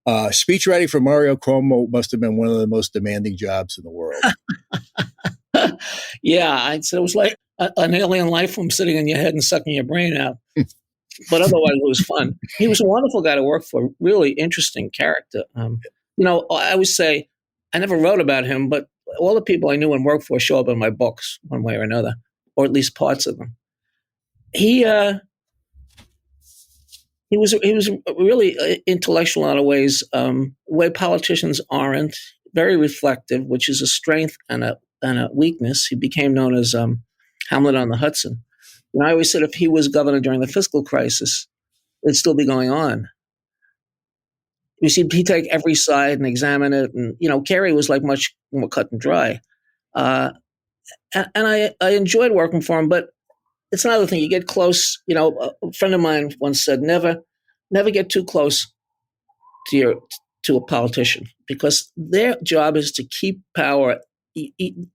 speechwriting for Mario Cuomo must have been one of the most demanding jobs in the world. Yeah, I'd say it was like an alien life form sitting in your head and sucking your brain out. But otherwise, it was fun. He was a wonderful guy to work for, really interesting character. I always say, I never wrote about him, but all the people I knew and worked for show up in my books one way or another, or at least parts of them. He he was really intellectual in a lot of ways. Way politicians aren't. Very reflective, which is a strength and a weakness. He became known as Hamlet on the Hudson. And I always said if he was governor during the fiscal crisis, it'd still be going on. You see, he'd take every side and examine it. And, Carey was like much more cut and dry. And I enjoyed working for him, but it's another thing. You get close. A friend of mine once said, never get too close to a politician, because their job is to keep power.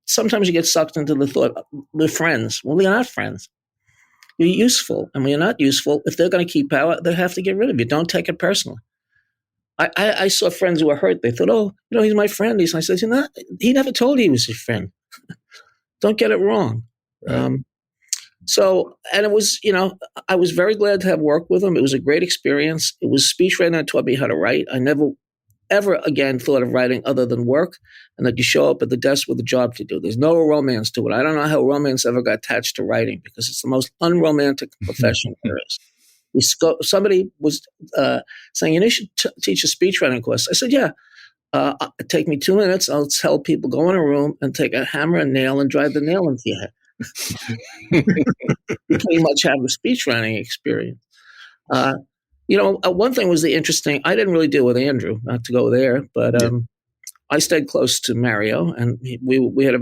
Sometimes you get sucked into the thought, we're friends. Well, we're not friends. You're useful. And when you're not useful, if they're going to keep power, they have to get rid of you. Don't take it personally. I saw friends who were hurt. They thought, he's my friend. I said, he never told you he was your friend. Don't get it wrong. Right. And it was, I was very glad to have worked with him. It was a great experience. It was speechwriting that taught me how to write. I never, ever again thought of writing other than work, and that you show up at the desk with a job to do. There's no romance to it. I don't know how romance ever got attached to writing, because it's the most unromantic profession there is. Somebody was saying, you should teach a speechwriting course. I said, yeah. Take me 2 minutes. I'll tell people, go in a room and take a hammer and nail and drive the nail into your head. You pretty much have a speechwriting experience. One thing was I didn't really deal with Andrew, not to go there, but I stayed close to Mario, and we had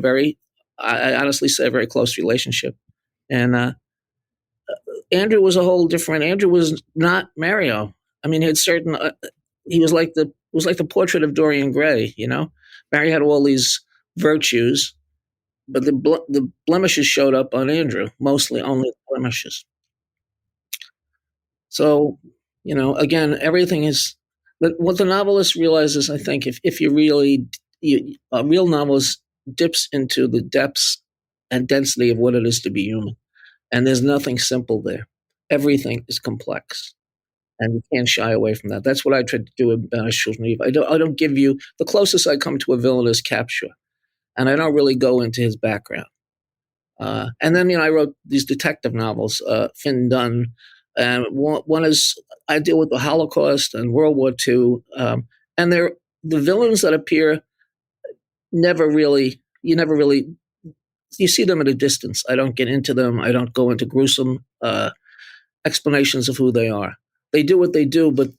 I honestly say, a very close relationship. And Andrew was a whole different. Andrew was not Mario. I mean, he had certain. He was like the portrait of Dorian Gray. Mario had all these virtues, but the blemishes showed up on Andrew, mostly only blemishes. So, again, everything is what the novelist realizes. I think if you really, a real novelist dips into the depths and density of what it is to be human. And there's nothing simple there. Everything is complex. And you can't shy away from that. That's what I tried to do with Banished Children of Eve. I don't give you, the closest I come to a villain is Capture. And I don't really go into his background. And then, I wrote these detective novels, Finn Dunn. And one is, I deal with the Holocaust and World War II. And they're the villains that appear you see them at a distance. I don't get into them. I don't go into gruesome explanations of who they are. They do what they do, but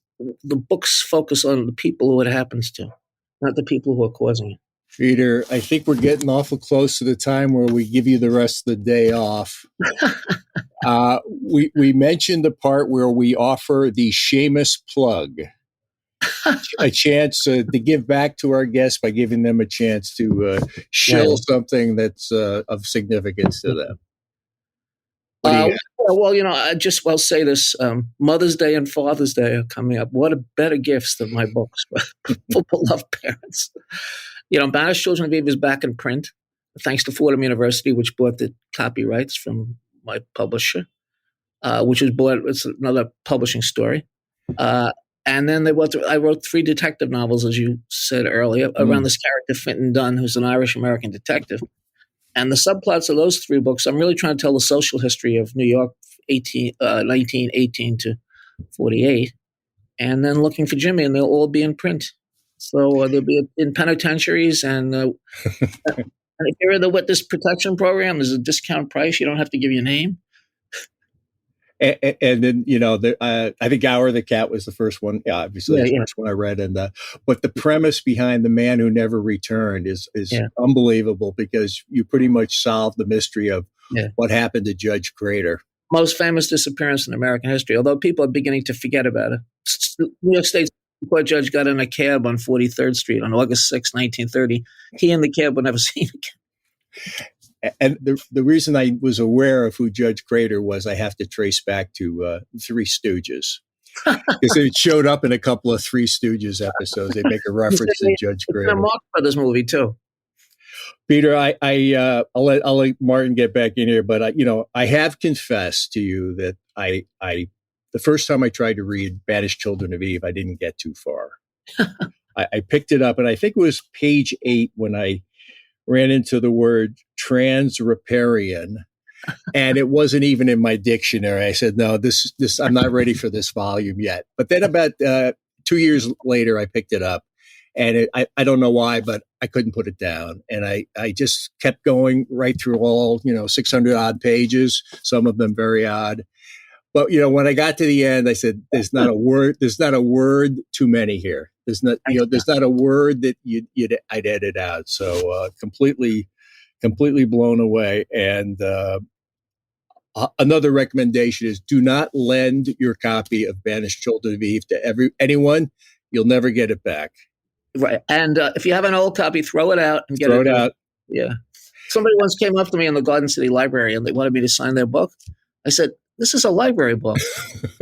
the books focus on the people who it happens to, not the people who are causing it. Peter, I think we're getting awful close to the time where we give you the rest of the day off. We mentioned the part where we offer the shameless plug, a chance to give back to our guests by giving them a chance to shill something that's of significance to them. I'll say this. Mother's Day and Father's Day are coming up. What a better gifts than my books for beloved parents. Banished Children of Eve is back in print, thanks to Fordham University, which bought the copyrights from my publisher, it's another publishing story. And then I wrote 3 detective novels, as you said earlier, around this character, Fenton Dunn, who's an Irish-American detective. And the subplots of those 3 books, I'm really trying to tell the social history of New York, 1918 to 48, and then looking for Jimmy, and they'll all be in print. So they'll be in penitentiaries, and if you're in the Witness Protection Program, there's a discount price. You don't have to give your name. And then, I think Hour the Cat was the first one. Yeah, obviously, the first one I read. But the premise behind The Man Who Never Returned is unbelievable, because you pretty much solved the mystery of what happened to Judge Crater. Most famous disappearance in American history, although people are beginning to forget about it. New York State Court judge got in a cab on 43rd Street on August 6, 1930. He and the cab were never seen again. And the reason I was aware of who Judge Crater was, I have to trace back to Three Stooges. Because it showed up in a couple of Three Stooges episodes. They make a reference to Judge Crater. It's a Marx Brothers movie, too. Peter, I'll let Martin get back in here, but I have confessed to you that the first time I tried to read Banished Children of Eve, I didn't get too far. I picked it up, and I think it was page 8 when I ran into the word trans-riparian. And it wasn't even in my dictionary. I said, no, this, I'm not ready for this volume yet. But then about 2 years later, I picked it up. And I don't know why, but I couldn't put it down. And I just kept going right through all, 600 odd pages, some of them very odd. But, when I got to the end, I said, there's not a word too many here. There's not a word that I'd edit out. So completely blown away. And another recommendation is do not lend your copy of Banished Children of Eve to anyone. You'll never get it back. Right. And if you have an old copy, throw it out and throw it out. Yeah. Somebody once came up to me in the Garden City Library and they wanted me to sign their book. I said, this is a library book.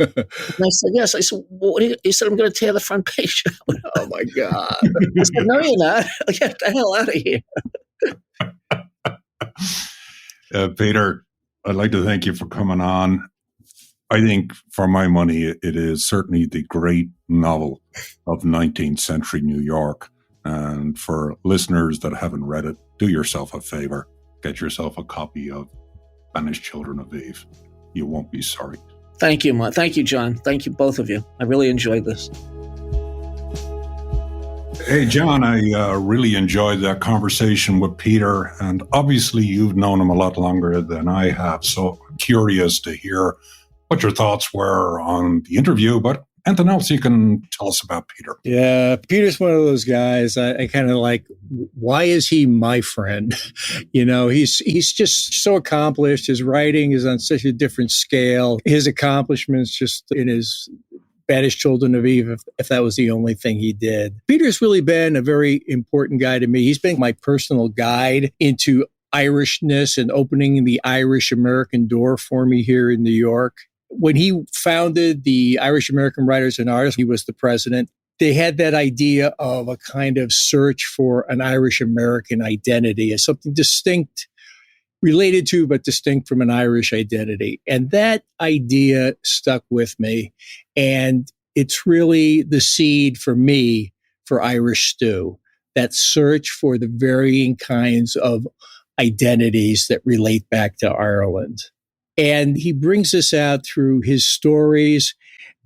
And I said, yes. I said, well, he said, I'm going to tear the front page out. Oh, my God. I said, no, you're not. Get the hell out of here. Peter, I'd like to thank you for coming on. I think, for my money, it is certainly the great novel of 19th century New York. And for listeners that haven't read it, do yourself a favor. Get yourself a copy of Banished Children of Eve. You won't be sorry. Thank you, Thank you, John. Thank you, both of you. I really enjoyed this. Hey, John, I really enjoyed that conversation with Peter. And obviously, you've known him a lot longer than I have. So I'm curious to hear what your thoughts were on the interview, but anything else you can tell us about Peter? Yeah, Peter's one of those guys I kind of like, why is he my friend? He's just so accomplished. His writing is on such a different scale. His accomplishments just in his Banished Children of Eve, if that was the only thing he did. Peter's really been a very important guy to me. He's been my personal guide into Irishness and opening the Irish American door for me here in New York. When he founded the Irish American Writers and Artists, he was the president. They had that idea of a kind of search for an Irish American identity as something distinct, related to, but distinct from an Irish identity. And that idea stuck with me. And it's really the seed for me for Irish Stew, that search for the varying kinds of identities that relate back to Ireland. And he brings this out through his stories.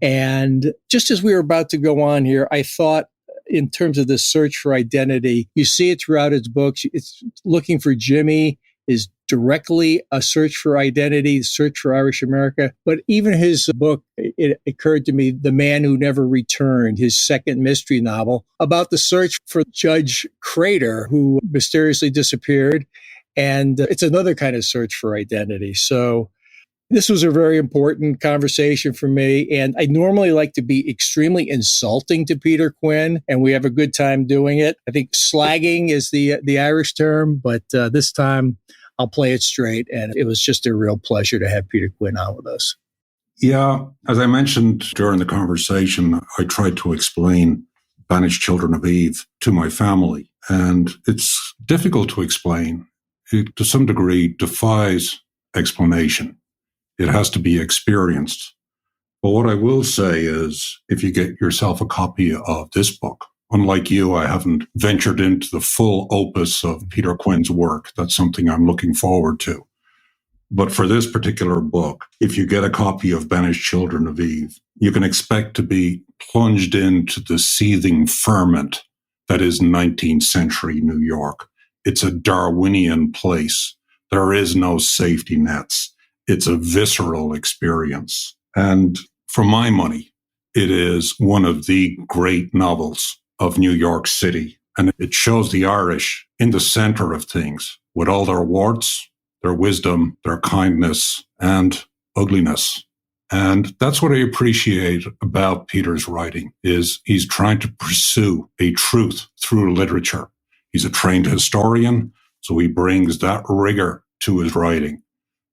And just as we were about to go on here, I thought in terms of the search for identity, you see it throughout his books. It's looking for Jimmy is directly a search for identity, search for Irish America. But even his book, it occurred to me, The Man Who Never Returned, his second mystery novel about the search for Judge Crater, who mysteriously disappeared. And it's another kind of search for identity. So this was a very important conversation for me. And I normally like to be extremely insulting to Peter Quinn, and we have a good time doing it. I think slagging is the Irish term, but this time I'll play it straight. And it was just a real pleasure to have Peter Quinn on with us. Yeah, as I mentioned during the conversation, I tried to explain Banished Children of Eve to my family. And it's difficult to explain. It, to some degree, defies explanation. It has to be experienced. But what I will say is, if you get yourself a copy of this book, unlike you, I haven't ventured into the full opus of Peter Quinn's work. That's something I'm looking forward to. But for this particular book, if you get a copy of Banished Children of Eve, you can expect to be plunged into the seething ferment that is 19th century New York. It's a Darwinian place. There is no safety nets. It's a visceral experience. And for my money, it is one of the great novels of New York City. And it shows the Irish in the center of things with all their warts, their wisdom, their kindness, and ugliness. And that's what I appreciate about Peter's writing, is he's trying to pursue a truth through literature. He's a trained historian, so he brings that rigor to his writing.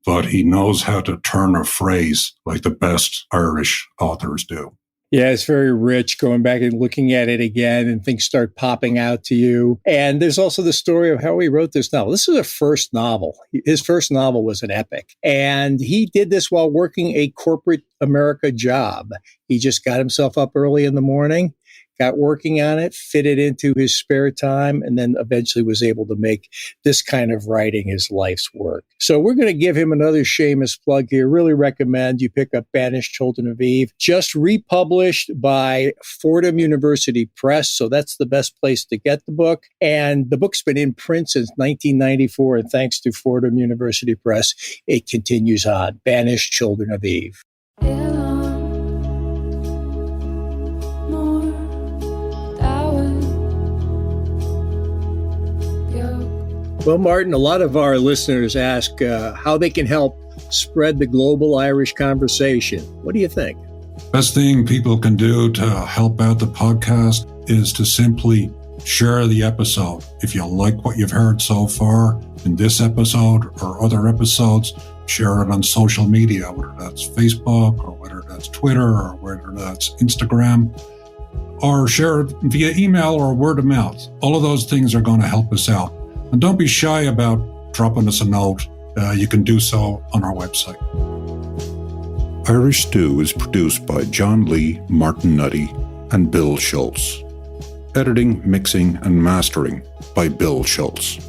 But he knows how to turn a phrase like the best Irish authors do. Yeah, it's very rich going back and looking at it again and things start popping out to you. And there's also the story of how he wrote this novel. This is a first novel. His first novel was an epic. And he did this while working a corporate America job. He just got himself up early in the morning. got working on it, fit it into his spare time, and then eventually was able to make this kind of writing his life's work. So we're going to give him another shameless plug here. Really recommend you pick up Banished Children of Eve, just republished by Fordham University Press. So that's the best place to get the book. And the book's been in print since 1994. And thanks to Fordham University Press, it continues on. Banished Children of Eve. Well, Martin, a lot of our listeners ask how they can help spread the global Irish conversation. What do you think? Best thing people can do to help out the podcast is to simply share the episode. If you like what you've heard so far in this episode or other episodes, share it on social media, whether that's Facebook or whether that's Twitter or whether that's Instagram, or share it via email or word of mouth. All of those things are going to help us out. And don't be shy about dropping us a note. You can do so on our website. Irish Stew is produced by John Lee, Martin Nutty, and Bill Schultz. Editing, mixing, and mastering by Bill Schultz.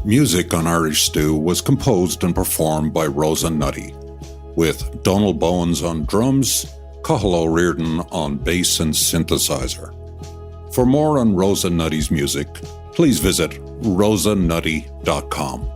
Music on Irish Stew was composed and performed by Rosa Nutty, with Donald Bowens on drums, Cathal O'Riordan on bass and synthesizer. For more on Rosa Nutty's music, please visit rosanutty.com.